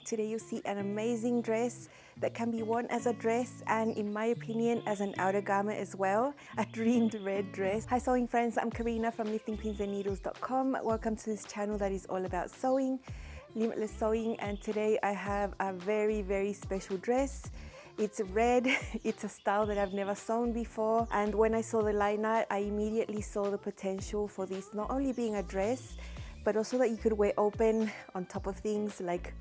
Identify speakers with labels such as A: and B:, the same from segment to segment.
A: Today you'll see an amazing dress that can be worn as a dress and, in my opinion, as an outer garment as well. A dreamed red dress. Hi sewing friends, I'm Karina from liftingpinsandneedles.com. Welcome to this channel that is all about sewing, limitless sewing, and today I have a very special dress. It's red, it's a style that I've never sewn before, and when I saw the line art, I immediately saw the potential for this not only being a dress, but also that you could wear open on top of things like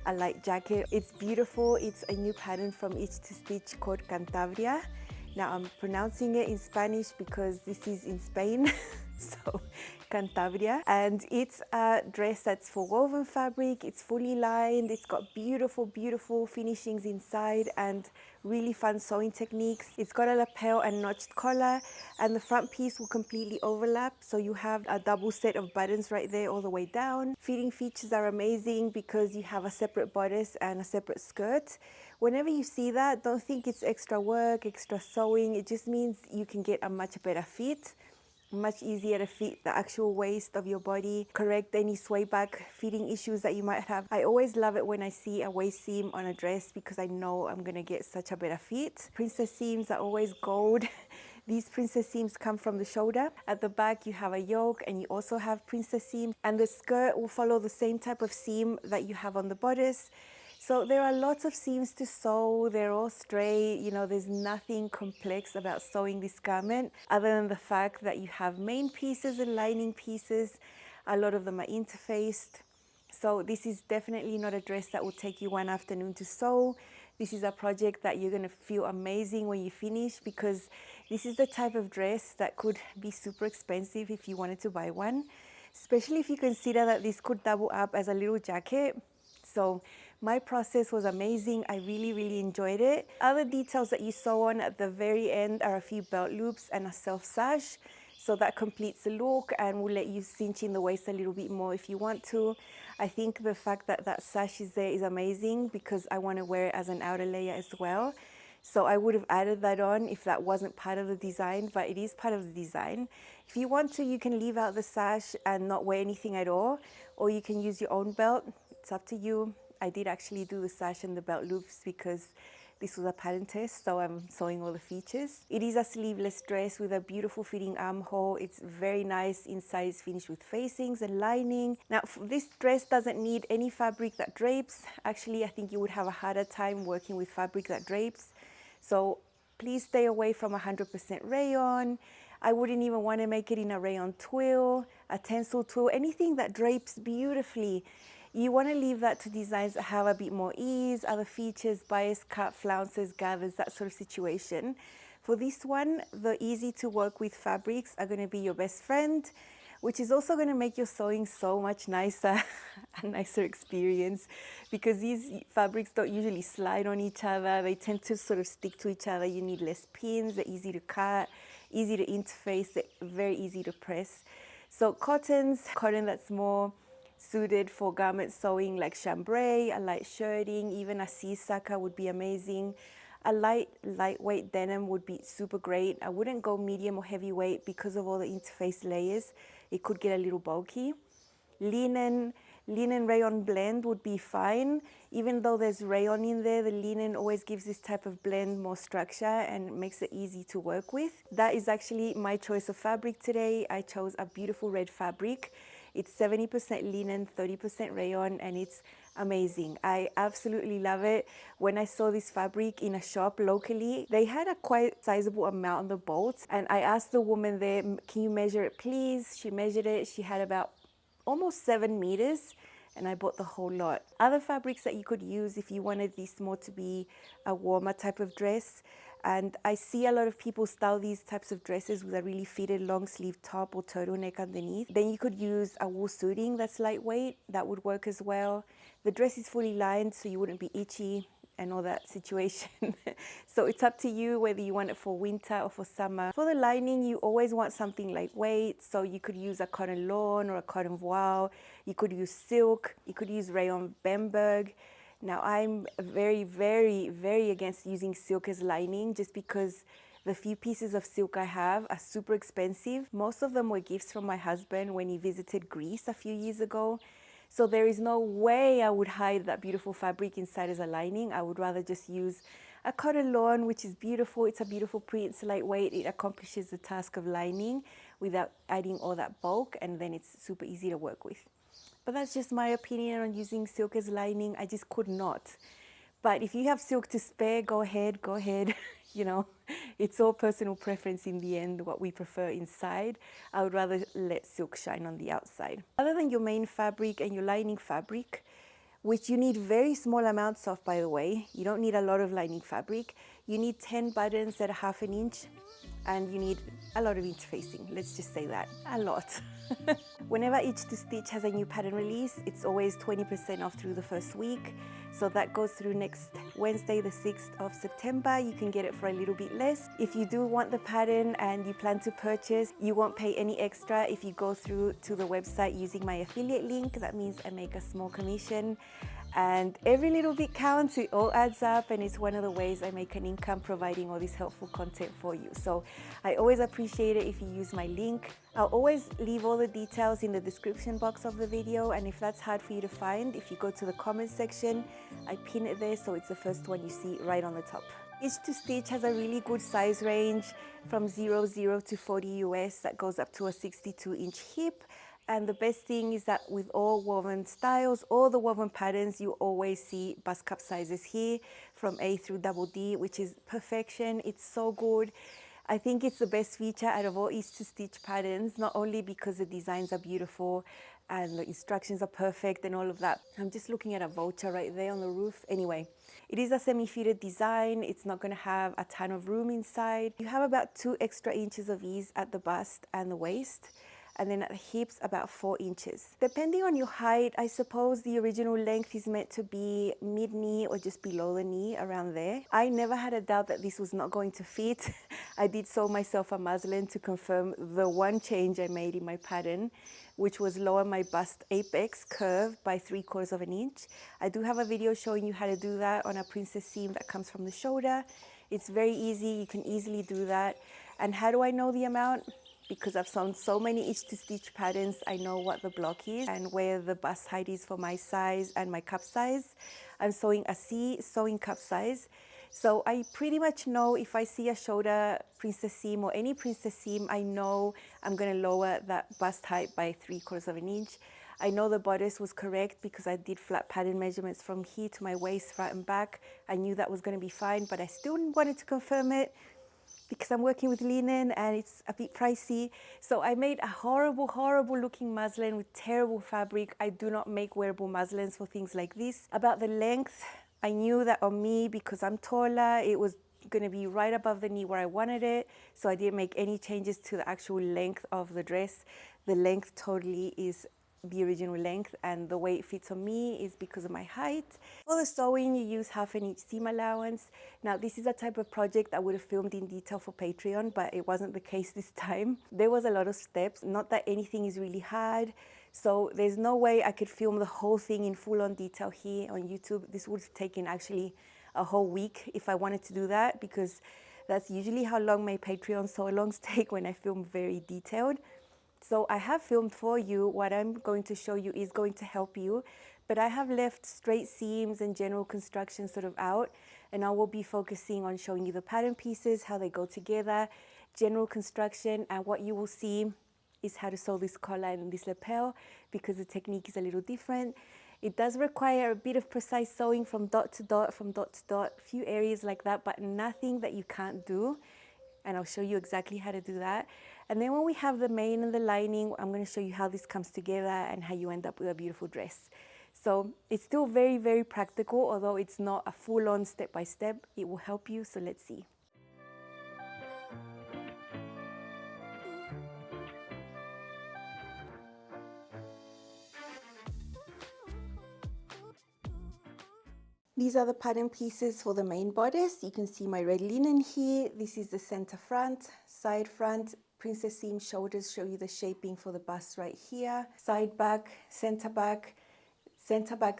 A: a light jacket. It's beautiful. It's a new pattern from Itch to Stitch called Cantabria. Now I'm pronouncing it in Spanish because this is in Spain, so Cantabria. And it's a dress that's for woven fabric. It's fully lined. It's got beautiful finishings inside and really fun sewing techniques. It's got a lapel and notched collar, and the front piece will completely overlap. So you have a double set of buttons right there all the way down. Fitting features are amazing because you have a separate bodice and a separate skirt. Whenever you see that, don't think it's extra work, extra sewing. It just means you can get a much better fit, much easier to fit the actual waist of your body, correct any sway back fitting issues that you might have. I always love it when I see a waist seam on a dress because I know I'm gonna get such a better fit. Princess seams are always gold. These princess seams come from the shoulder. At the back you have a yoke and you also have princess seams, and the skirt will follow the same type of seam that you have on the bodice. So there are lots of seams to sew. They're all straight. You know, there's nothing complex about sewing this garment other than the fact that you have main pieces and lining pieces. A lot of them are interfaced. So this is definitely not a dress that will take you one afternoon to sew. This is a project that you're gonna feel amazing when you finish, because this is the type of dress that could be super expensive if you wanted to buy one, especially if you consider that this could double up as a little jacket. So my process was amazing. I really enjoyed it. Other details that you sew on at the very end are a few belt loops and a self sash. So that completes the look and will let you cinch in the waist a little bit more if you want to. I think the fact that that sash is there is amazing because I want to wear it as an outer layer as well. So I would have added that on if that wasn't part of the design, but it is part of the design. If you want to, you can leave out the sash and not wear anything at all, or you can use your own belt. It's up to you. I did actually do the sash and the belt loops because this was a pattern test, so I'm sewing all the features. It is a sleeveless dress with a beautiful fitting armhole. It's very nice. Inside is finished with facings and lining. Now, this dress doesn't need any fabric that drapes. Actually, I think you would have a harder time working with fabric that drapes. So please stay away from 100% rayon. I wouldn't even want to make it in a rayon twill, a tencel twill, anything that drapes beautifully. You want to leave that to designs that have a bit more ease, other features, bias cut, flounces, gathers, that sort of situation. For this one, the easy to work with fabrics are going to be your best friend, which is also going to make your sewing so much nicer, a nicer experience, because these fabrics don't usually slide on each other. They tend to sort of stick to each other. You need less pins. They're easy to cut, easy to interface, they're very easy to press. So cotton that's more suited for garment sewing like chambray, a light shirting, even a seersucker would be amazing. A lightweight denim would be super great. I wouldn't go medium or heavyweight because of all the interface layers. It could get a little bulky. Linen rayon blend would be fine. Even though there's rayon in there, the linen always gives this type of blend more structure and makes it easy to work with. That is actually my choice of fabric today. I chose a beautiful red fabric. It's 70% linen, 30% rayon, and it's amazing. I absolutely love it. When I saw this fabric in a shop locally, they had a quite sizable amount on the bolts, and I asked the woman there, can you measure it please? She measured it. She had about almost 7 meters, and I bought the whole lot. Other fabrics that you could use if you wanted this more to be a warmer type of dress, and I see a lot of people style these types of dresses with a really fitted long sleeve top or turtleneck underneath. Then you could use a wool suiting that's lightweight. That would work as well. The dress is fully lined, so you wouldn't be itchy and all that situation. So it's up to you whether you want it for winter or for summer. For the lining, you always want something lightweight, so you could use a cotton lawn or a cotton voile. You could use silk. You could use rayon Bamberg. Now, I'm very against using silk as lining just because the few pieces of silk I have are super expensive. Most of them were gifts from my husband when he visited Greece a few years ago. So there is no way I would hide that beautiful fabric inside as a lining. I would rather just use a cotton lawn, which is beautiful. It's a beautiful print, it's lightweight, it accomplishes the task of lining without adding all that bulk, and then it's super easy to work with. But that's just my opinion on using silk as lining. I just could not. But if you have silk to spare, go ahead, go ahead. You know, it's all personal preference in the end, what we prefer inside. I would rather let silk shine on the outside. Other than your main fabric and your lining fabric, which you need very small amounts of, by the way, you don't need a lot of lining fabric. You need 10 buttons at 1/2 inch, and you need a lot of interfacing. Let's just say that, a lot. Whenever Itch to Stitch has a new pattern release, it's always 20% off through the first week. So that goes through next Wednesday, the 6th of September. You can get it for a little bit less. If you do want the pattern and you plan to purchase, you won't pay any extra if you go through to the website using my affiliate link. That means I make a small commission. And every little bit counts, it all adds up, and it's one of the ways I make an income providing all this helpful content for you. So I always appreciate it if you use my link. I'll always leave all the details in the description box of the video, and if that's hard for you to find, if you go to the comments section, I pin it there so it's the first one you see right on the top. Itch to Stitch has a really good size range from 00 to 40 US that goes up to a 62-inch hip. And the best thing is that with all woven styles, all the woven patterns, you always see bust cup sizes here from A through double D, which is perfection. It's so good. I think it's the best feature out of all Itch to Stitch patterns, not only because the designs are beautiful and the instructions are perfect and all of that. I'm just looking at a vulture right there on the roof. Anyway, it is a semi-fitted design. It's not going to have a ton of room inside. You have about 2 extra inches of ease at the bust and the waist, and then at the hips about 4 inches. Depending on your height, I suppose the original length is meant to be mid-knee or just below the knee, around there. I never had a doubt that this was not going to fit. I did sew myself a muslin to confirm the one change I made in my pattern, which was lower my bust apex curve by 3/4 of an inch. I do have a video showing you how to do that on a princess seam that comes from the shoulder. It's very easy, you can easily do that. And how do I know the amount? Because I've sewn so many Itch to Stitch patterns, I know what the block is and where the bust height is for my size and my cup size. I'm sewing a C sewing cup size. So I pretty much know if I see a shoulder princess seam or any princess seam, I know I'm going to lower that bust height by 3/4 of an inch. I know the bodice was correct because I did flat pattern measurements from here to my waist, front and back. I knew that was going to be fine, but I still wanted to confirm it, because I'm working with linen and it's a bit pricey. So I made a horrible, horrible looking muslin with terrible fabric. I do not make wearable muslins for things like this. About the length, I knew that on me, because I'm taller, it was going to be right above the knee where I wanted it. So I didn't make any changes to the actual length of the dress. The length totally is the original length, and the way it fits on me is because of my height. For the sewing, you use 1/2 inch seam allowance. Now, this is a type of project I would have filmed in detail for Patreon, but it wasn't the case this time. There was a lot of steps, not that anything is really hard. So there's no way I could film the whole thing in full-on detail here on YouTube. This would have taken actually a whole week if I wanted to do that, because that's usually how long my Patreon sew-alongs take when I film very detailed. So I have filmed for you. What I'm going to show you is going to help you, but I have left straight seams and general construction sort of out, and I will be focusing on showing you the pattern pieces, how they go together, general construction, and what you will see is how to sew this collar and this lapel, because the technique is a little different. It does require a bit of precise sewing from dot to dot, a few areas like that, but nothing that you can't do. And I'll show you exactly how to do that. And then when we have the mane and the lining, I'm going to show you how this comes together and how you end up with a beautiful dress. So it's still very, very practical, although it's not a full-on step-by-step. It will help you, so let's see. These are the pattern pieces for the main bodice. You can see my red linen here. This is the center front, side front, princess seam shoulders show you the shaping for the bust right here. Side back, center back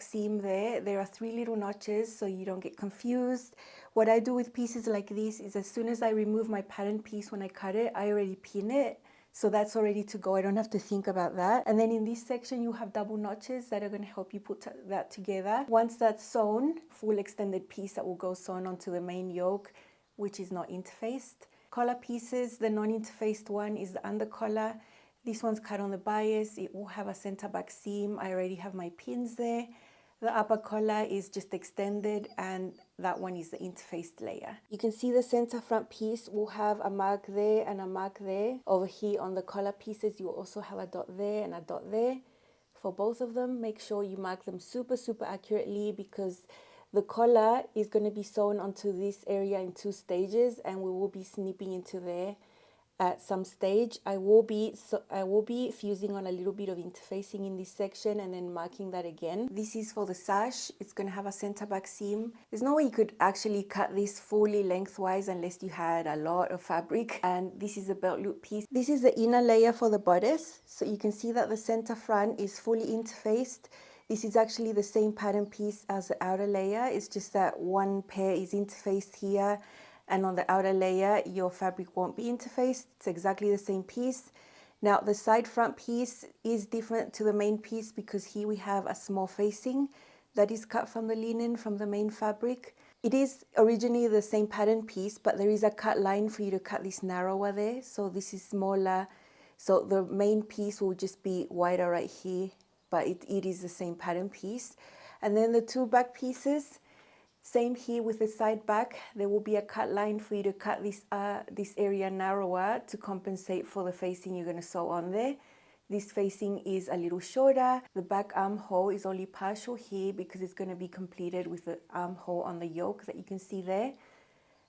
A: seam there. There are 3 little notches so you don't get confused. What I do with pieces like this is as soon as I remove my pattern piece when I cut it, I already pin it. So that's all ready to go. I don't have to think about that. And then in this section, you have double notches that are going to help you put that together. Once that's sewn, full extended piece that will go sewn onto the main yoke, which is not interfaced. Collar pieces, the non-interfaced one is the under collar. This one's cut on the bias. It will have a center back seam. I already have my pins there. The upper collar is just extended, and that one is the interfaced layer. You can see the center front piece will have a mark there and a mark there. Over here on the collar pieces, you also have a dot there and a dot there. For both of them, make sure you mark them super accurately, because the collar is going to be sewn onto this area in 2 stages, and we will be snipping into there at some stage. I will be fusing on a little bit of interfacing in this section and then marking that again. This is for the sash. It's going to have a center back seam. There's no way you could actually cut this fully lengthwise unless you had a lot of fabric. And this is a belt loop piece. This is the inner layer for the bodice. So you can see that the center front is fully interfaced. This is actually the same pattern piece as the outer layer. It's just that one pair is interfaced here, and on the outer layer your fabric won't be interfaced. It's exactly the same piece. Now the side front piece is different to the main piece, because here we have a small facing that is cut from the linen, from the main fabric. It is originally the same pattern piece, but there is a cut line for you to cut this narrower there, so this is smaller. So the main piece will just be wider right here, but it is the same pattern piece. And then the 2 back pieces, same here with the side back. There will be a cut line for you to cut this area narrower to compensate for the facing you're going to sew on there. This facing is a little shorter. The back armhole is only partial here because it's going to be completed with the armhole on the yoke that you can see there.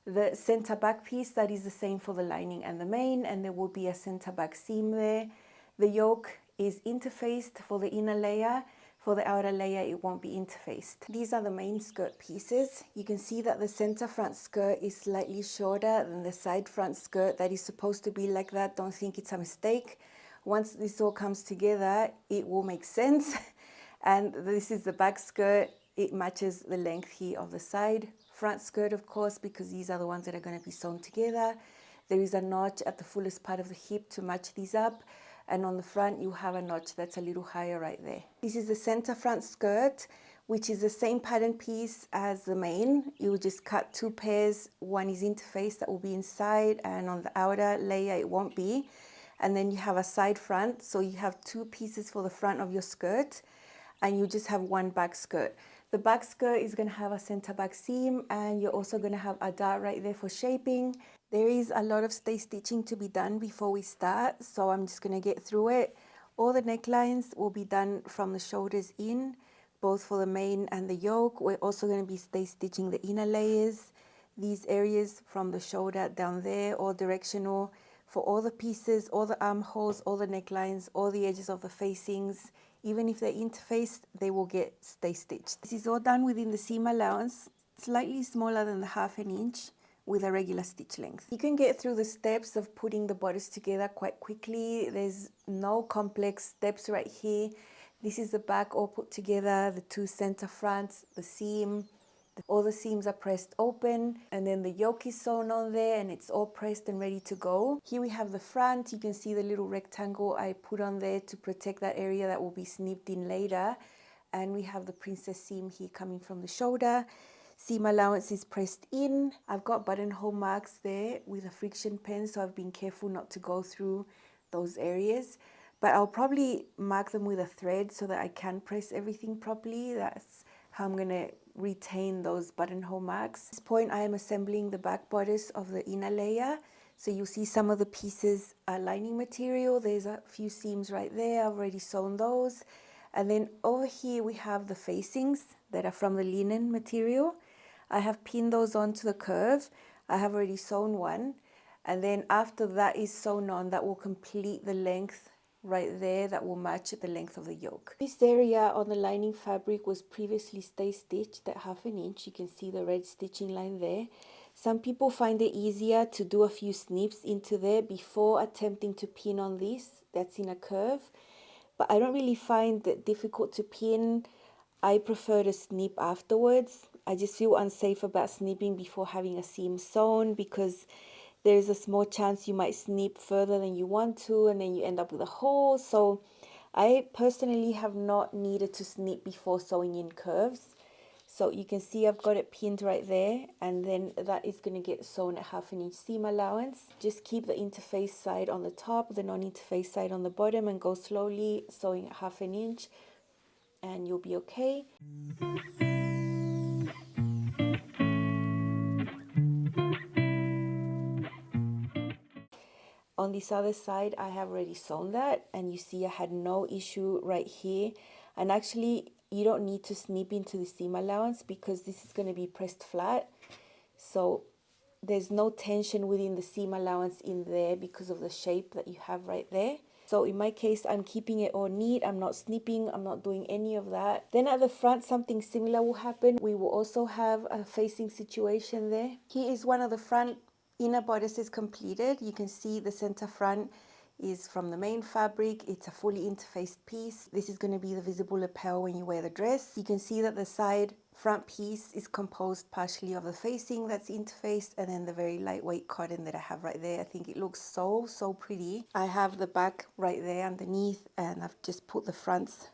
A: The center back piece, that is the same for the lining and the main, and there will be a center back seam there. The yoke is interfaced for the inner layer. For the outer layer, it won't be interfaced. These are the main skirt pieces. You can see that the center front skirt is slightly shorter than the side front skirt. That is supposed to be like that. Don't think it's a mistake. Once this all comes together, it will make sense. And this is the back skirt. It matches the length here of the side. Front skirt, of course, because these are the ones that are going to be sewn together. There is a notch at the fullest part of the hip to match these up. And on the front, you have a notch that's a little higher right there. This is the center front skirt, which is the same pattern piece as the main. You will just cut 2 pairs. One is interfaced, that will be inside, and on the outer layer, it won't be. And then you have a side front. So you have 2 pieces for the front of your skirt, and you just have 1 back skirt. The back skirt is going to have a center back seam, and you're also going to have a dart right there for shaping. There is a lot of stay stitching to be done before we start, so I'm just going to get through it. All the necklines will be done from the shoulders in, both for the main and the yoke. We're also going to be stay stitching the inner layers, these areas from the shoulder down there, all directional. For all the pieces, all the armholes, all the necklines, all the edges of the facings, even if they're interfaced, they will get stay stitched. This is all done within the seam allowance, slightly smaller than the 1/2 inch, with a regular stitch length. You can get through the steps of putting the bodice together quite quickly. There's no complex steps right here. This is the back all put together, the 2 center fronts, the seam. All the seams are pressed open, and then the yoke is sewn on there, and it's all pressed and ready to go. Here we have the front. You can see the little rectangle I put on there to protect that area that will be snipped in later. And we have the princess seam here coming from the shoulder. Seam allowance is pressed in. I've got buttonhole marks there with a friction pen, so I've been careful not to go through those areas. But I'll probably mark them with a thread so that I can press everything properly. That's how I'm going to retain those buttonhole marks. At this point, I am assembling the back bodice of the inner layer. So you'll see some of the pieces are lining material. There's a few seams right there. I've already sewn those. And then over here, we have the facings that are from the linen material. I have pinned those onto the curve. I have already sewn one. And then after that is sewn on, that will complete the length right there, that will match the length of the yoke. This area on the lining fabric was previously stay stitched at 1/2 inch. You can see the red stitching line there. Some people find it easier to do a few snips into there before attempting to pin on this. That's in a curve. But I don't really find it difficult to pin. I prefer to snip afterwards. I just feel unsafe about snipping before having a seam sewn, because there is a small chance you might snip further than you want to, and then you end up with a hole. So I personally have not needed to snip before sewing in curves. So you can see I've got it pinned right there, and then that is going to get sewn at 1/2 inch seam allowance. Just keep the interface side on the top, the non-interface side on the bottom, and go slowly sewing at 1/2 inch, and you'll be okay. On this other side, I have already sewn that, and you see I had no issue right here. And actually, you don't need to snip into the seam allowance because this is going to be pressed flat. So there's no tension within the seam allowance in there because of the shape that you have right there. So in my case, I'm keeping it all neat. I'm not snipping. I'm not doing any of that. Then at the front, something similar will happen. We will also have a facing situation there. Here is one of the front inner bodices completed. You can see the center front is from the main fabric. It's a fully interfaced piece. This is going to be the visible lapel when you wear the dress. You can see that the side front piece is composed partially of the facing that's interfaced, and then the very lightweight cotton that I have right there. I think it looks so pretty. I have the back right there underneath, and I've just put the fronts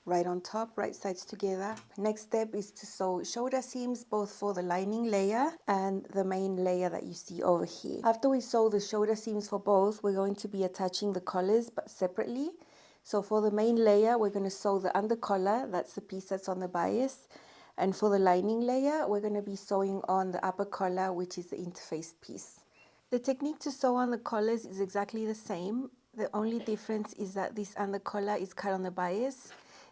A: right on top, right sides together. Next step is to sew shoulder seams, both for the lining layer and the main layer that you see over here. After we sew the shoulder seams for both, we're going to be attaching the collars, but separately. So for the main layer, we're going to sew the under collar, that's the piece that's on the bias. And for the lining layer, we're going to be sewing on the upper collar, which is the interfaced piece. The technique to sew on the collars is exactly the same. The only difference is that this under collar is cut on the bias.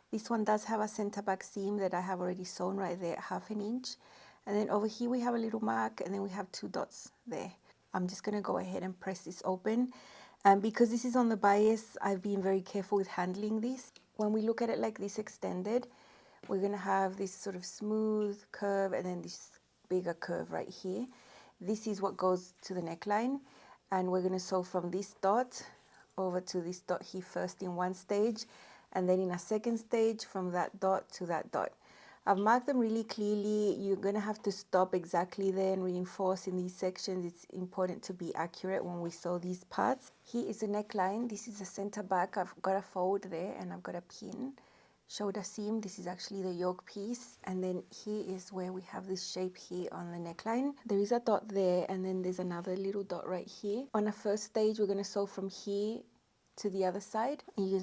A: This one does have a center back seam that I have already sewn right there at 1/2 inch. And then over here we have a little mark, and then we have 2 dots there. I'm just going to go ahead and press this open. And because this is on the bias, I've been very careful with handling this. When we look at it like this extended, we're going to have this sort of smooth curve and then this bigger curve right here. This is what goes to the neckline. And we're going to sew from this dot over to this dot here first in one stage, and then in a second stage from that dot to that dot. I've marked them really clearly. You're going to have to stop exactly there and reinforce in these sections. It's important to be accurate when we sew these parts. Here is the neckline. This is the center back. I've got a fold there and I've got a pin. Shoulder seam, this is actually the yoke piece, and then here is where we have this shape here on the neckline. There is a dot there, and then there's another little dot right here. On the first stage, we're going to sew from here to the other side. And you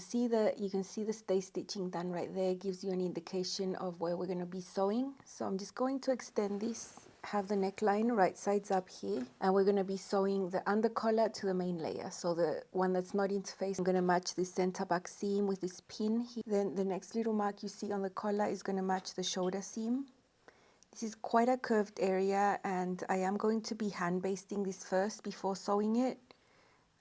A: can see the stay stitching done right there. It gives you an indication of where we're going to be sewing. So I'm just going to extend this, have the neckline right sides up here, and we're going to be sewing the under collar to the main layer. So the one that's not interfaced, I'm going to match this center back seam with this pin here. Then the next little mark you see on the collar is going to match the shoulder seam. This is quite a curved area, and I am going to be hand basting this first before sewing it.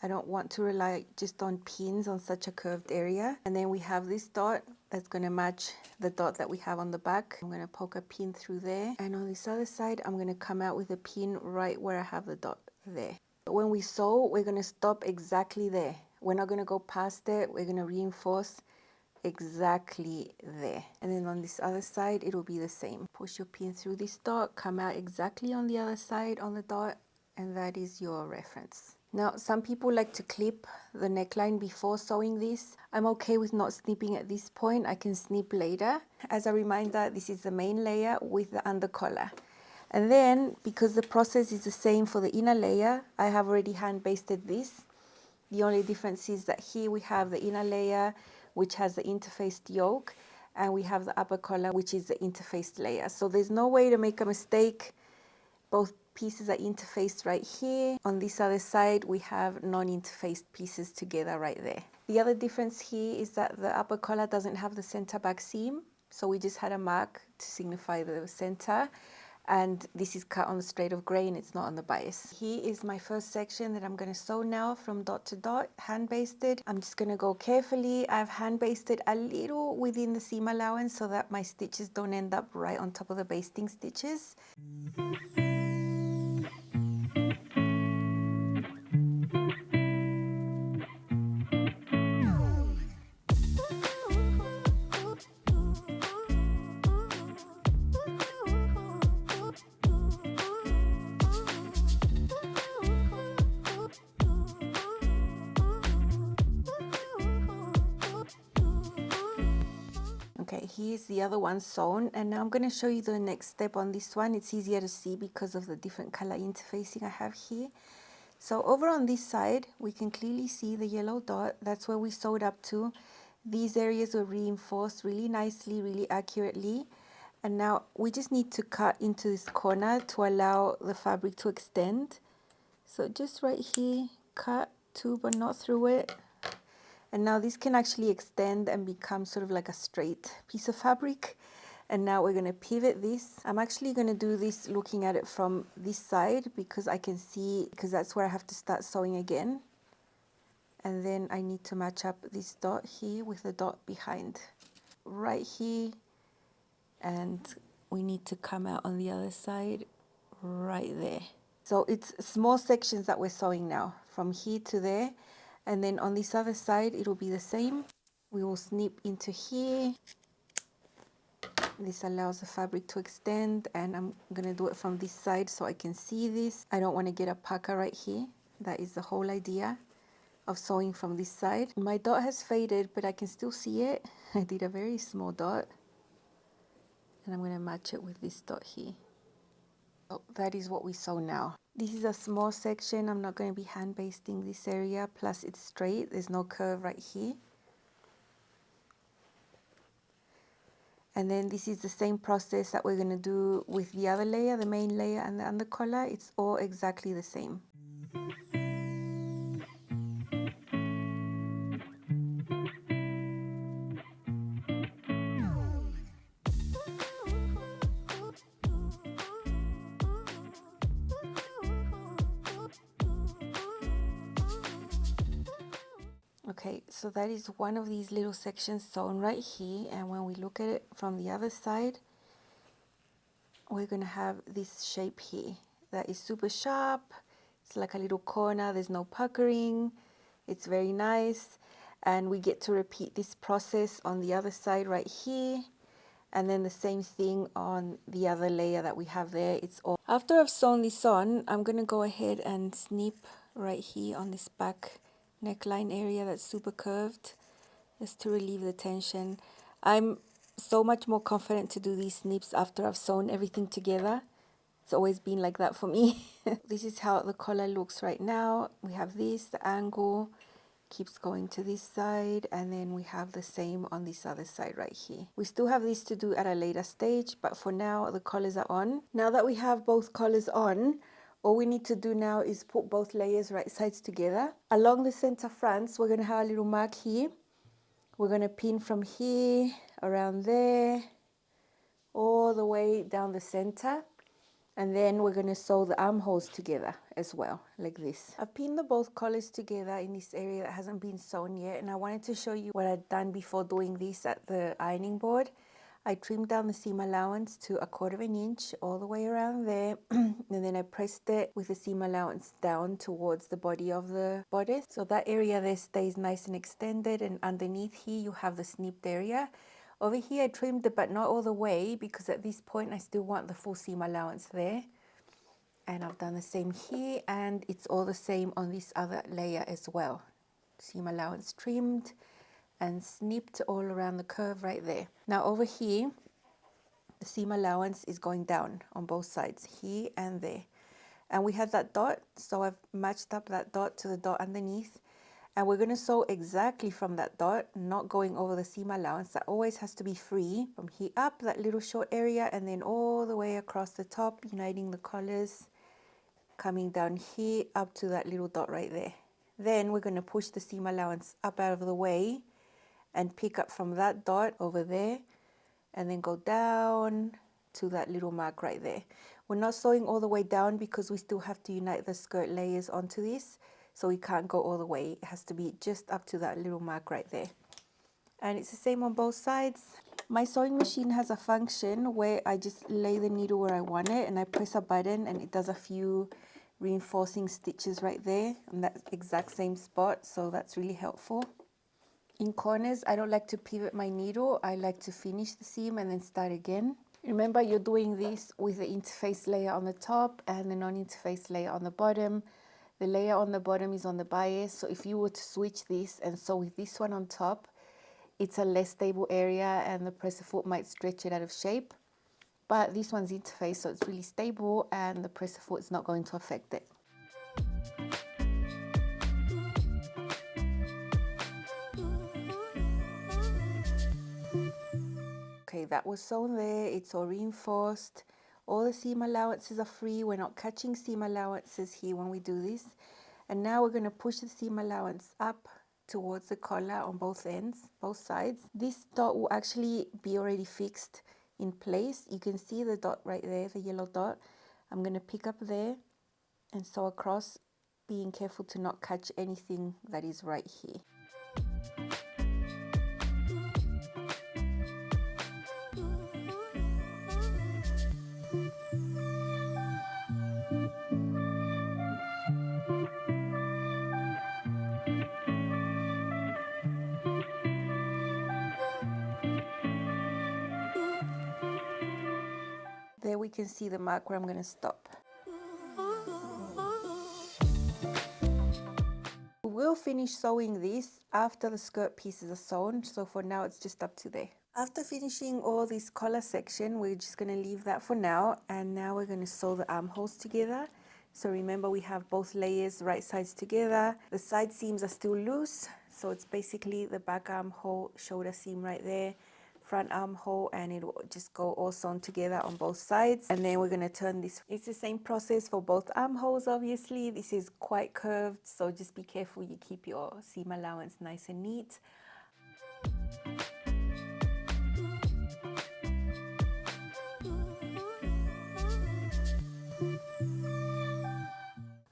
A: I don't want to rely just on pins on such a curved area. And then we have this dot that's going to match the dot that we have on the back. I'm going to poke a pin through there. And on this other side, I'm going to come out with a pin right where I have the dot there. But when we sew, we're going to stop exactly there. We're not going to go past it. We're going to reinforce exactly there. And then on this other side, it'll be the same. Push your pin through this dot, come out exactly on the other side on the dot, and that is your reference. Now, some people like to clip the neckline before sewing this. I'm okay with not snipping at this point. I can snip later. As a reminder, this is the main layer with the under collar. And then, because the process is the same for the inner layer, I have already hand basted this. The only difference is that here we have the inner layer, which has the interfaced yoke, and we have the upper collar, which is the interfaced layer. So there's no way to make a mistake. Both pieces are interfaced right here. On this other side, we have non-interfaced pieces together right there. The other difference here is that the upper collar doesn't have the center back seam. So we just had a mark to signify the center. And this is cut on the straight of gray and it's not on the bias. Here is my first section that I'm going to sew now from dot to dot, hand basted. I'm just going to go carefully. I've hand basted a little within the seam allowance so that my stitches don't end up right on top of the basting stitches. here's the other one sewn, and now I'm going to show you the next step on this one. It's easier to see because of the different color interfacing I have here. So over on this side, we can clearly see the yellow dot. That's where we sewed up to. These areas were reinforced really nicely, really accurately. And now we just need to cut into this corner to allow the fabric to extend. So just right here, cut to but not through it. And now this can actually extend and become sort of like a straight piece of fabric. And now we're going to pivot this. I'm actually going to do this looking at it from this side because I can see, because that's where I have to start sewing again. And then I need to match up this dot here with the dot behind. Right here. And we need to come out on the other side right there. So it's small sections that we're sewing now, from here to there. And then on this other side, it'll be the same. We will snip into here. This allows the fabric to extend, and I'm going to do it from this side so I can see this. I don't want to get a pucker right here. That is the whole idea of sewing from this side. My dot has faded, but I can still see it. I did a very small dot. And I'm going to match it with this dot here. Oh, that is what we sew now. This is a small section. I'm not going to be hand basting this area. Plus it's straight. There's no curve right here. And then this is the same process that we're going to do with the other layer, the main layer and the under collar. It's all exactly the same. Okay, so that is one of these little sections sewn right here, and when we look at it from the other side, we're going to have this shape here that is super sharp. It's like a little corner. There's no puckering. It's very nice, and we get to repeat this process on the other side right here, and then the same thing on the other layer that we have there. It's all after I've sewn this on, I'm going to go ahead and snip right here on this back neckline area that's super curved, just to relieve the tension. I'm so much more confident to do these snips after I've sewn everything together. It's always been like that for me. This is how the collar looks right now. We have this, the angle keeps going to this side, and then we have the same on this other side right here. We still have this to do at a later stage, but for now the collars are on. Now that we have both collars on, all we need to do now is put both layers right sides together. Along the center fronts, we're going to have a little mark here. We're going to pin from here, around there, all the way down the center. And then we're going to sew the armholes together as well, like this. I've pinned the both collars together in this area that hasn't been sewn yet. And I wanted to show you what I'd done before doing this at the ironing board. I trimmed down the seam allowance to 1/4 inch all the way around there. And then I pressed it with the seam allowance down towards the body of the bodice. So that area there stays nice and extended. And underneath here, you have the snipped area. Over here I trimmed it, but not all the way, because at this point I still want the full seam allowance there. And I've done the same here, and it's all the same on this other layer as well. Seam allowance trimmed and snipped all around the curve right there. Now over here, the seam allowance is going down on both sides, here and there. And we have that dot, so I've matched up that dot to the dot underneath. And we're going to sew exactly from that dot, not going over the seam allowance. That always has to be free from here up, that little short area, and then all the way across the top, uniting the collars, coming down here up to that little dot right there. Then we're going to push the seam allowance up out of the way and pick up from that dot over there, and then go down to that little mark right there. We're not sewing all the way down because we still have to unite the skirt layers onto this. So we can't go all the way. It has to be just up to that little mark right there. And it's the same on both sides. My sewing machine has a function where I just lay the needle where I want it, and I press a button and it does a few reinforcing stitches right there on that exact same spot. So that's really helpful. In corners, I don't like to pivot my needle. I like to finish the seam and then start again. Remember, you're doing this with the interface layer on the top and the non-interface layer on the bottom. The layer on the bottom is on the bias, so if you were to switch this and sew with this one on top, it's a less stable area and the presser foot might stretch it out of shape. But this one's interface, so it's really stable and the presser foot is not going to affect it. Okay, that was sewn there, it's all reinforced. All the seam allowances are free. We're not catching seam allowances here when we do this. And now we're going to push the seam allowance up towards the collar on both ends, both sides. This dot will actually be already fixed in place. You can see the dot right there, the yellow dot. I'm going to pick up there and sew across, being careful to not catch anything that is right here. There we can see the mark where I'm going to stop. We'll finish sewing this after the skirt pieces are sewn, so for now it's just up to there. After finishing all this collar section, we're just going to leave that for now, and now we're going to sew the armholes together. So remember, we have both layers right sides together. The side seams are still loose, so it's basically the back armhole, shoulder seam right there, front armhole, and it will just go all sewn together on both sides. And then we're going to turn this. It's the same process for both armholes, obviously. This is quite curved, so just be careful you keep your seam allowance nice and neat.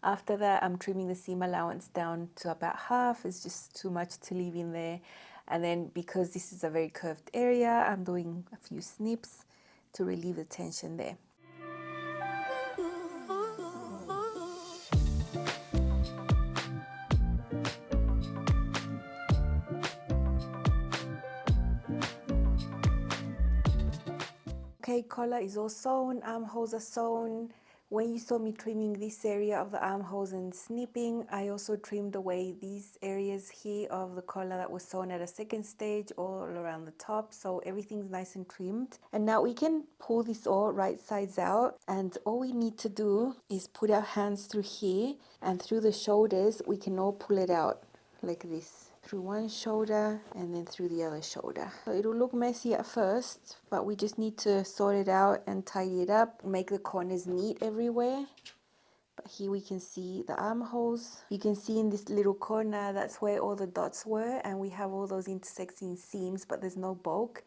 A: After that, I'm trimming the seam allowance down to about half. It's just too much to leave in there. And then because this is a very curved area, I'm doing a few snips to relieve the tension there. Okay, collar is all sewn, armholes are sewn. When you saw me trimming this area of the armholes and snipping, I also trimmed away these areas here of the collar that was sewn at a second stage all around the top, so everything's nice and trimmed. And now we can pull this all right sides out, and all we need to do is put our hands through here, and through the shoulders we can all pull it out like this. Through one shoulder and then through the other shoulder. So it'll look messy at first, but we just need to sort it out and tidy it up, make the corners neat everywhere. But here we can see the armholes. You can see in this little corner, that's where all the dots were, and we have all those intersecting seams, but there's no bulk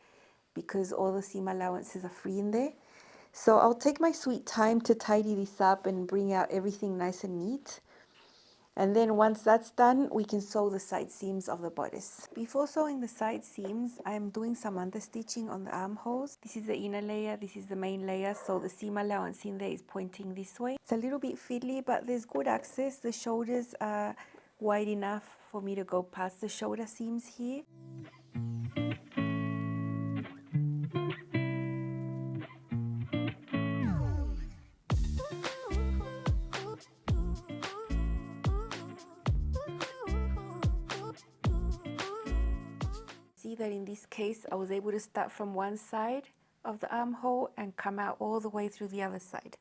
A: because all the seam allowances are free in there. So I'll take my sweet time to tidy this up and bring out everything nice and neat. And then once that's done, we can sew the side seams of the bodice. Before sewing the side seams, I'm doing some understitching on the armholes. This is the inner layer, this is the main layer, so the seam allowance in there is pointing this way. It's a little bit fiddly, but there's good access. The shoulders are wide enough for me to go past the shoulder seams here. See that in this case I was able to start from one side of the armhole and come out all the way through the other side.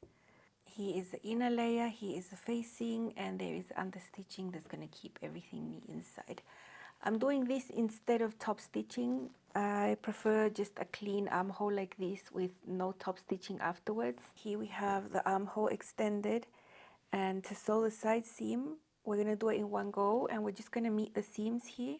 A: Here is the inner layer, here is the facing, and there is understitching that's going to keep everything neat inside. I'm doing this instead of top stitching. I prefer just a clean armhole like this with no top stitching afterwards. Here we have the armhole extended, and to sew the side seam we're going to do it in one go, and we're just going to meet the seams here.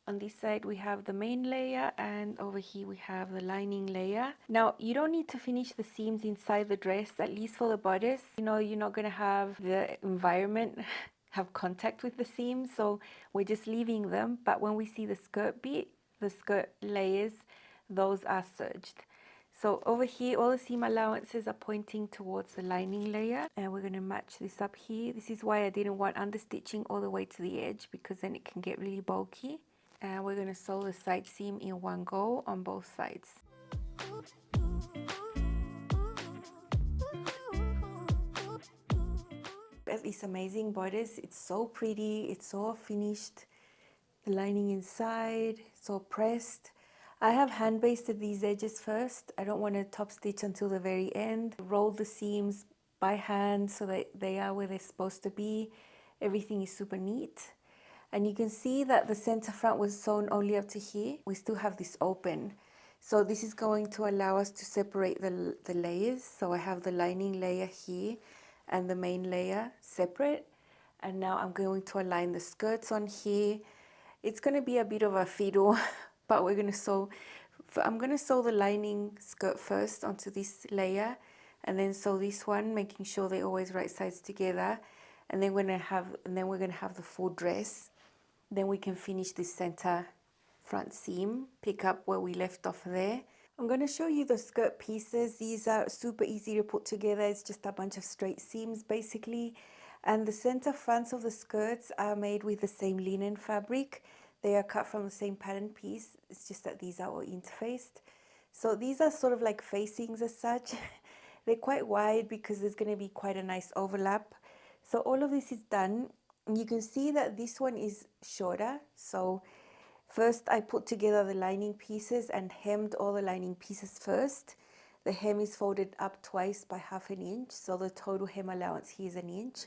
A: On this side we have the main layer, and over here we have the lining layer. Now you don't need to finish the seams inside the dress, at least for the bodice. You know, you're not going to have the environment have contact with the seams, so we're just leaving them. But when we see the skirt bit, the skirt layers, those are serged. So over here all the seam allowances are pointing towards the lining layer, and we're going to match this up here. This is why I didn't want understitching all the way to the edge, because then it can get really bulky. And we're going to sew the side seam in one go on both sides. This amazing bodice, it's so pretty, it's all finished. The lining inside, so pressed. I have hand basted these edges first. I don't want to top stitch until the very end. Roll the seams by hand so that they are where they're supposed to be. Everything is super neat. And you can see that the center front was sewn only up to here. We still have this open. So this is going to allow us to separate the layers. So I have the lining layer here and the main layer separate. And now I'm going to align the skirts on here. It's going to be a bit of a fiddle, but we're going to sew. I'm going to sew the lining skirt first onto this layer, and then sew this one, making sure they're always right sides together. And then we're going to have the full dress. Then we can finish this center front seam, pick up where we left off there. I'm going to show you the skirt pieces. These are super easy to put together. It's just a bunch of straight seams basically. And the center fronts of the skirts are made with the same linen fabric. They are cut from the same pattern piece. It's just that these are all interfaced. So these are sort of like facings as such. They're quite wide because there's going to be quite a nice overlap. So all of this is done. And you can see that this one is shorter. So first I put together the lining pieces and hemmed all the lining pieces first. The hem is folded up twice by 1/2 inch. So the total hem allowance here is 1 inch.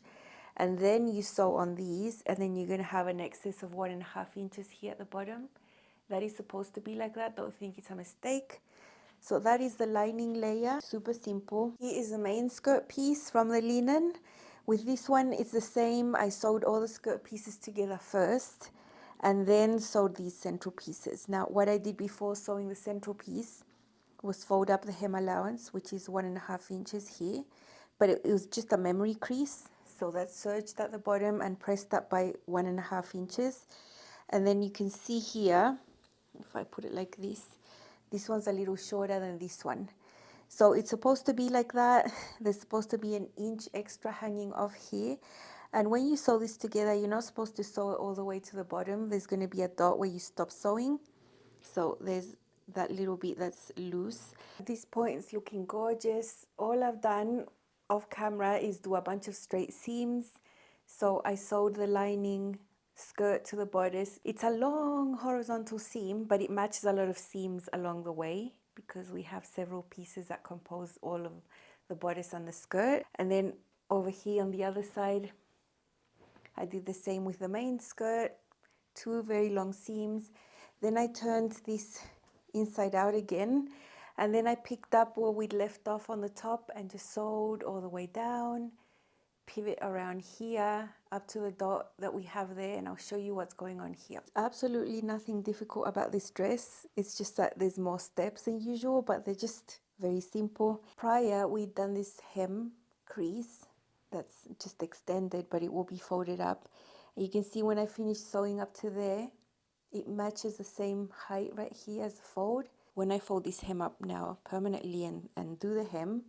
A: And then you sew on these, and then you're going to have an excess of 1.5 inches here at the bottom. That is supposed to be like that. Don't think it's a mistake. So that is the lining layer. Super simple. Here is the main skirt piece from the linen. With this one, it's the same. I sewed all the skirt pieces together first, and then sewed these central pieces. Now, what I did before sewing the central piece was fold up the hem allowance, which is 1.5 inches here, but it was just a memory crease. So that's serged at the bottom and pressed up by 1.5 inches. And then you can see here, if I put it like this one's a little shorter than this one. So it's supposed to be like that. There's supposed to be 1 inch extra hanging off here. And when you sew this together, you're not supposed to sew it all the way to the bottom. There's going to be a dot where you stop sewing. So there's that little bit that's loose. At this point, it's looking gorgeous. All I've done off camera is do a bunch of straight seams. So I sewed the lining skirt to the bodice. It's a long horizontal seam, but it matches a lot of seams along the way because we have several pieces that compose all of the bodice and the skirt. And then over here on the other side, I did the same with the main skirt, 2 very long seams. Then I turned this inside out again, and then I picked up where we'd left off on the top and just sewed all the way down, pivot around here up to the dot that we have there, and I'll show you what's going on here. Absolutely nothing difficult about this dress. It's just that there's more steps than usual, but they're just very simple. Prior, we'd done this hem crease that's just extended, but it will be folded up. And you can see when I finish sewing up to there, it matches the same height right here as the fold. When I fold this hem up now permanently and do the hem,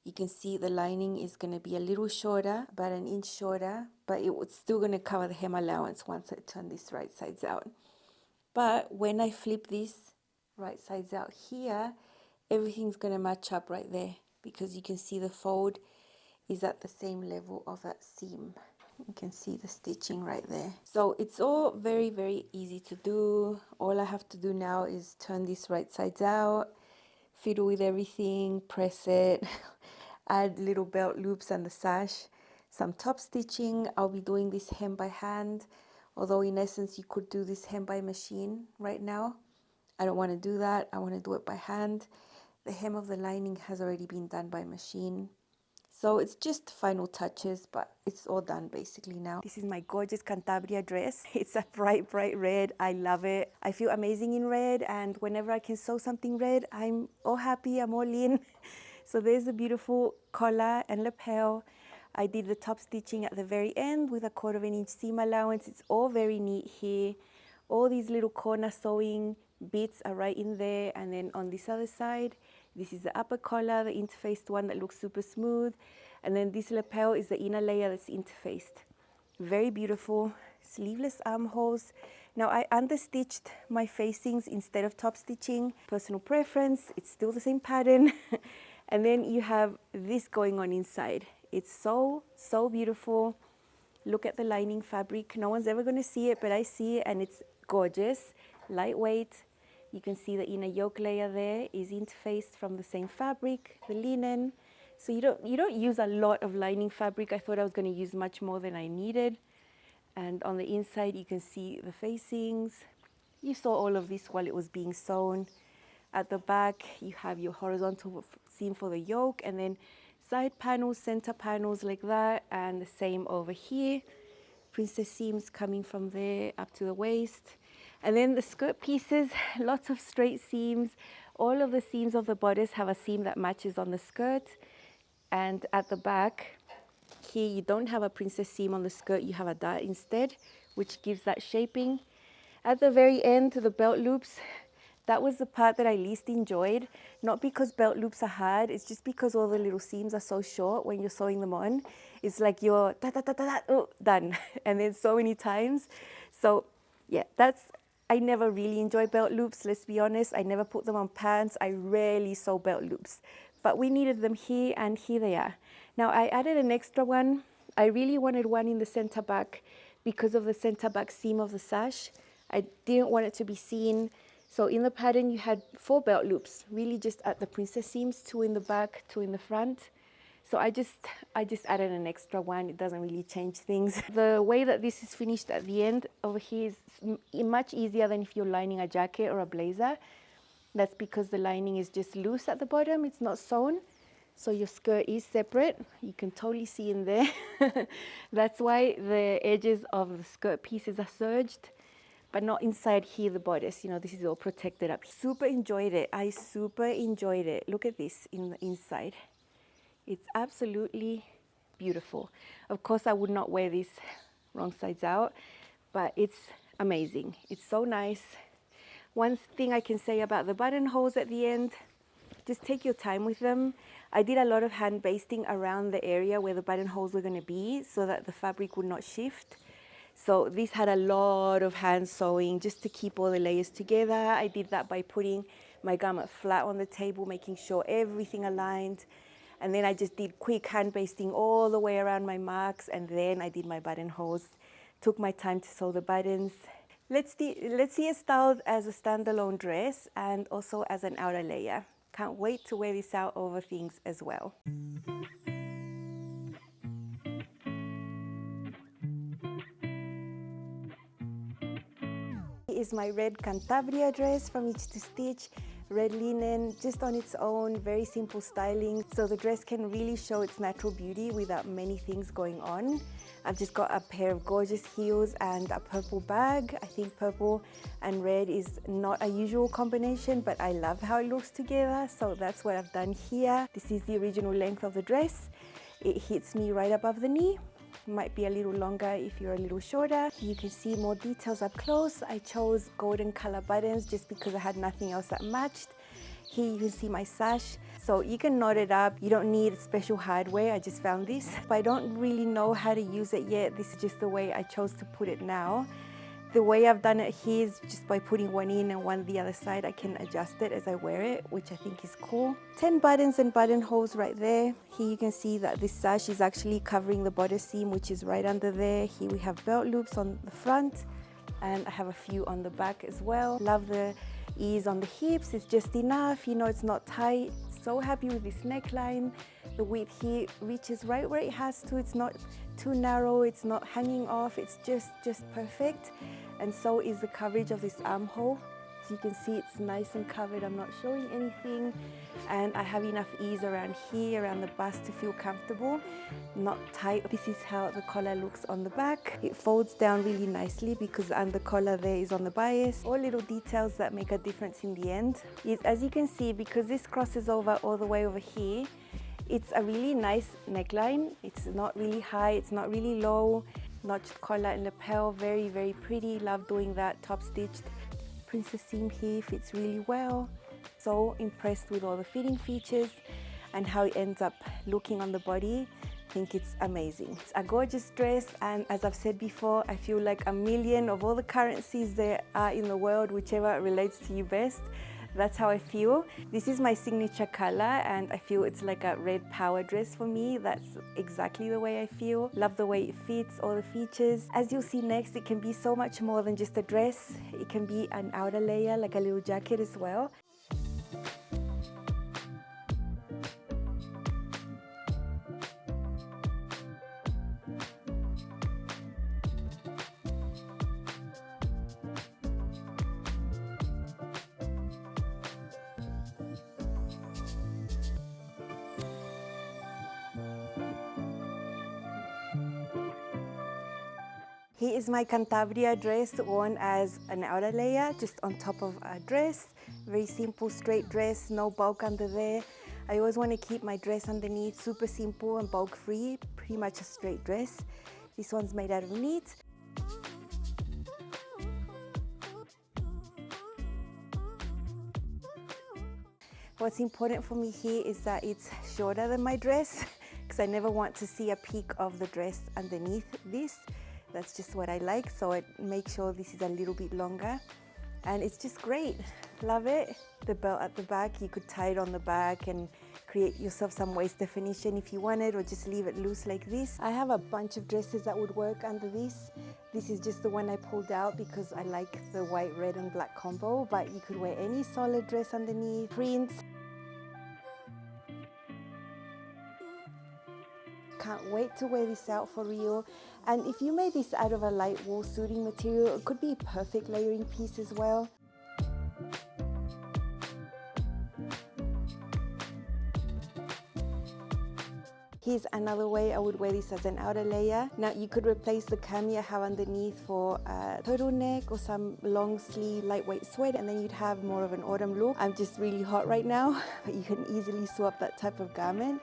A: you can see the lining is going to be a little shorter, about 1 inch shorter, but it was still going to cover the hem allowance once I turn this right sides out. But when I flip this right sides out here, everything's going to match up right there because you can see the fold is at the same level of that seam. You can see the stitching right there. So it's all very, very easy to do. All I have to do now is turn this right sides out, fiddle with everything, press it, add little belt loops and the sash, some top stitching. I'll be doing this hem by hand, although in essence you could do this hem by machine right now. I don't want to do that. I want to do it by hand. The hem of the lining has already been done by machine. So it's just final touches, but it's all done basically now. This is my gorgeous Cantabria dress. It's a bright, bright red. I love it. I feel amazing in red, and whenever I can sew something red, I'm all happy, I'm all in. So there's a beautiful collar and lapel. I did the top stitching at the very end with a 1/4 inch seam allowance. It's all very neat here. All these little corner sewing bits are right in there, and then on this other side, this is the upper collar, the interfaced one that looks super smooth. And then this lapel is the inner layer that's interfaced. Very beautiful. Sleeveless armholes. Now I understitched my facings instead of top stitching. Personal preference, it's still the same pattern. And then you have this going on inside. It's so, so beautiful. Look at the lining fabric. No one's ever going to see it, but I see it, and it's gorgeous, lightweight. You can see the inner yoke layer there is interfaced from the same fabric, the linen. So you don't use a lot of lining fabric. I thought I was going to use much more than I needed. And on the inside, you can see the facings. You saw all of this while it was being sewn. At the back, you have your horizontal seam for the yoke, and then side panels, center panels like that, and the same over here. Princess seams coming from there up to the waist. And then the skirt pieces, lots of straight seams. All of the seams of the bodice have a seam that matches on the skirt. And at the back, here you don't have a princess seam on the skirt, you have a dot instead, which gives that shaping. At the very end, the belt loops, that was the part that I least enjoyed. Not because belt loops are hard, it's just because all the little seams are so short when you're sewing them on. It's like you're oh, done. And then so many times. So yeah, I never really enjoy belt loops, let's be honest. I never put them on pants. I rarely sew belt loops. But we needed them here, and here they are. Now I added an extra one. I really wanted one in the center back because of the center back seam of the sash. I didn't want it to be seen. So in the pattern, you had 4 belt loops, really just at the princess seams, 2 in the back, 2 in the front. So I just added an extra one. It doesn't really change things. The way that this is finished at the end over here is much easier than if you're lining a jacket or a blazer. That's because the lining is just loose at the bottom. It's not sewn. So your skirt is separate. You can totally see in there. That's why the edges of the skirt pieces are serged, but not inside here, the bodice. You know, this is all protected up. Super enjoyed it. I super enjoyed it. Look at this in the inside. It's absolutely beautiful. Of course, I would not wear this wrong sides out, but it's amazing. It's so nice. One thing I can say about the buttonholes at the end, just take your time with them. I did a lot of hand basting around the area where the buttonholes were going to be so that the fabric would not shift. So this had a lot of hand sewing just to keep all the layers together. I did that by putting my garment flat on the table, making sure everything aligned. And then I just did quick hand basting all the way around my marks, and then I did my buttonholes. Took my time to sew the buttons. Let's see it styled as a standalone dress and also as an outer layer. Can't wait to wear this out over things as well. Is my red Cantabria dress from Each to Stitch. Red linen, just on its own, very simple styling. So the dress can really show its natural beauty without many things going on. I've just got a pair of gorgeous heels and a purple bag. I think purple and red is not a usual combination, but I love how it looks together. So that's what I've done here. This is the original length of the dress. It hits me right above the knee. Might be a little longer if you're a little shorter. You can see more details up close. I chose golden color buttons just because I had nothing else that matched. Here you can see my sash. So you can knot it up. You don't need special hardware. I just found this. But I don't really know how to use it yet. This is just the way I chose to put it now. The way I've done it here is just by putting one in and one the other side. I can adjust it as I wear it, which I think is cool. 10 buttons and buttonholes right there. Here you can see that this sash is actually covering the bodice seam, which is right under there. Here we have belt loops on the front, and I have a few on the back as well. Love the ease on the hips. It's just enough, you know, it's not tight. So happy with this neckline. The width here reaches right where it has to. It's not too narrow, it's not hanging off, it's just perfect. And so is the coverage of this armhole. So you can see it's nice and covered. I'm not showing anything. And I have enough ease around here, around the bust to feel comfortable, not tight. This is how the collar looks on the back. It folds down really nicely because the under collar there is on the bias. All little details that make a difference in the end. As you can see, because this crosses over all the way over here, it's a really nice neckline. It's not really high, it's not really low. Notched collar and lapel, very pretty. Love doing that, top stitched. Princess seam here fits really well. So impressed with all the fitting features and how it ends up looking on the body. I think it's amazing. It's a gorgeous dress, and as I've said before, I feel like a million of all the currencies there are in the world, whichever relates to you best, That's how I feel. This is my signature color and I feel it's like a red power dress for me. That's exactly the way I feel. Love the way it fits, all the features. As you'll see next, it can be so much more than just a dress. It can be an outer layer, like a little jacket as well. Here is my Cantabria dress worn as an outer layer, just on top of a dress. Very simple, straight dress, no bulk under there. I always want to keep my dress underneath super simple and bulk free, pretty much a straight dress. This one's made out of knit. What's important for me here is that it's shorter than my dress because I never want to see a peak of the dress underneath this. That's just what I like, so I make sure this is a little bit longer. And it's just great, love it. The belt at the back, you could tie it on the back and create yourself some waist definition if you wanted, or just leave it loose like this. I have a bunch of dresses that would work under this. This is just the one I pulled out because I like the white, red and black combo, but you could wear any solid dress underneath, prints. Can't wait to wear this out for real. And if you made this out of a light wool suiting material, it could be a perfect layering piece as well. Here's another way I would wear this as an outer layer. Now you could replace the cami I have underneath for a turtleneck or some long sleeve lightweight sweat, and then you'd have more of an autumn look. I'm just really hot right now, but you can easily swap that type of garment.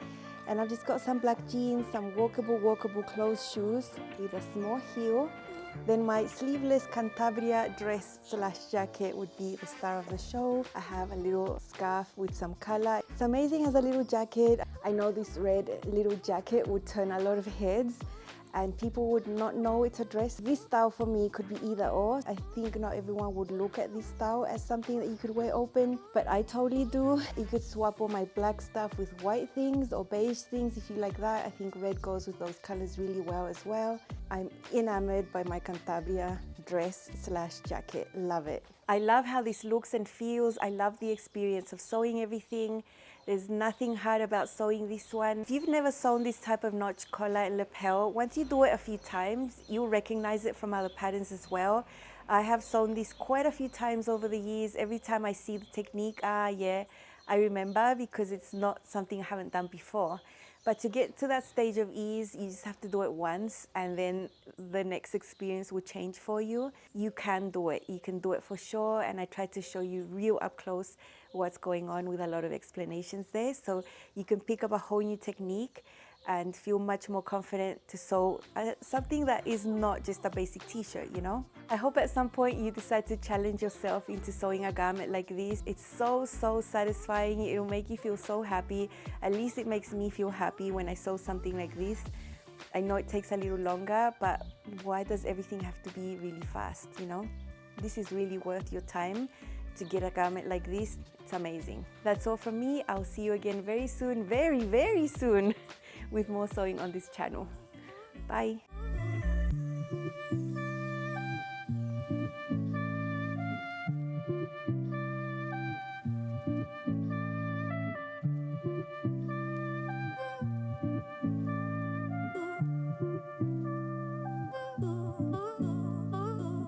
A: And I've just got some black jeans, some walkable closed shoes with a small heel. Then my sleeveless Cantabria dress / jacket would be the star of the show. I have a little scarf with some color. It's amazing as a little jacket. I know this red little jacket would turn a lot of heads and people would not know it's a dress. This style for me could be either or. I think not everyone would look at this style as something that you could wear open, but I totally do. You could swap all my black stuff with white things or beige things if you like that. I think red goes with those colors really well as well. I'm enamored by my Cantabria dress / jacket, love it. I love how this looks and feels. I love the experience of sewing everything. There's nothing hard about sewing this one. If you've never sewn this type of notch collar and lapel, once you do it a few times, you'll recognize it from other patterns as well. I have sewn this quite a few times over the years. Every time I see the technique, yeah, I remember, because it's not something I haven't done before. But to get to that stage of ease, you just have to do it once, and then the next experience will change for you. You can do it. You can do it for sure. And I try to show you real up close what's going on with a lot of explanations there. So you can pick up a whole new technique and feel much more confident to sew something that is not just a basic t-shirt, you know? I hope at some point you decide to challenge yourself into sewing a garment like this. It's so satisfying. It'll make you feel so happy. At least it makes me feel happy when I sew something like this. I know it takes a little longer, but why does everything have to be really fast, you know? This is really worth your time to get a garment like this. It's amazing. That's all from me. I'll see you again very soon, very soon, with more sewing on this channel. Bye.